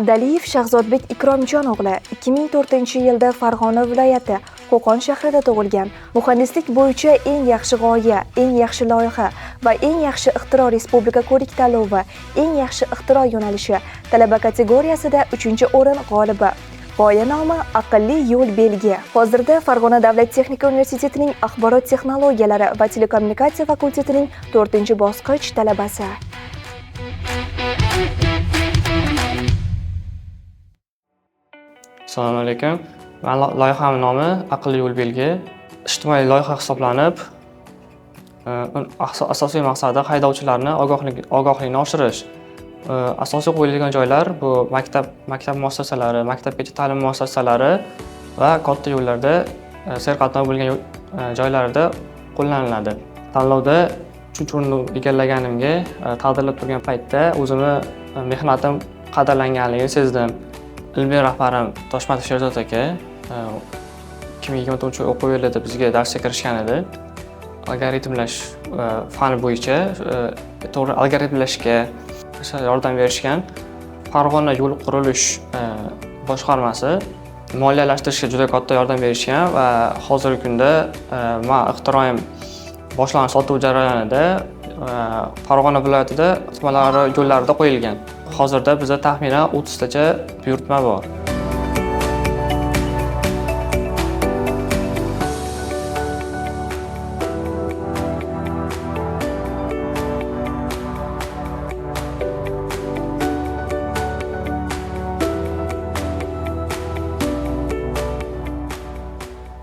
Daliyev Shahzodbek Ikromjon o'g'li 2004-yilda Farg'ona viloyati Qo'qon shahrida tug'ilgan. Muhandislik bo'yicha eng yaxshi g'oya, eng yaxshi loyiha va eng yaxshi ixtiro respublika ko'rik tanlovi, eng yaxshi ixtiro yo'nalishi talaba kategoriyasida 3-o'rin g'olibi. G'oya nomi Aqlli yo'l belgi. Hozirda Farg'ona davlat texnika universitetining axborot texnologiyalari va telekommunikatsiya fakultetining 4-bosqich talabasi. Assalomu alaykum. Loyihamning nomi Aqlli yo'l belgi. Ijtimoiy loyiha hisoblanib, asosiy maqsadi haydovchilarni ogohligini oshirish. Asosiy qo'yilgan joylar bu maktab muassasalari, maktabgacha ta'lim muassasalari va katta yo'llarda serqatnov bo'lgan joylarda qo'llaniladi. Tanlovda 3-o'rinni egallaganimga taqdirlab turgan paytda o'zimni mehnatim qadrlanganligini sezdim. Ilmiy rahbarim Toshmatov Sherzod aka 2023 o'quv yilida bizga darsga kirishgan edi. Algoritmlash fani bo'yicha to'g'ri algoritmlashga yordam berishgan. Farg'ona yo'l qurilish boshqarmasi moliyalashtirishga juda katta yordam berishgan va hozirgi kunda men ixtiroim boshlanish sotuv jarayonida Farg'ona viloyatida ixtimalari yo'llarida qo'yilgan. Hozirda bizda taxminan 30 tacha buyurtma bor.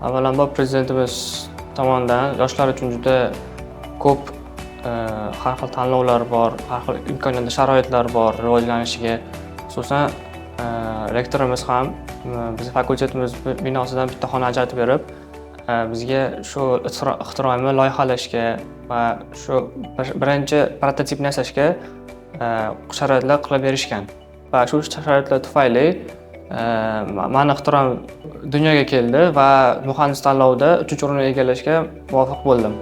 Avvalambor prezidentimiz tomonidan yoshlar uchun juda ko'p har xil tanlovlar bor, har xil imkoniyatlar, sharoitlar bor rivojlanishiga. Xususan, rektorimiz ham bizning fakultetimiz binosidan bitta xona ajratib berib, bizga shu ixtiroimni loyihalashga va shu birinchi prototipni yasashga sharoitlar qilib berishgan. Va shu sharoitlar tufayli meni ixtiroim dunyoga keldi va muhandis tanlovida 3-o'rinni egallashga muvaffaq bo'ldim.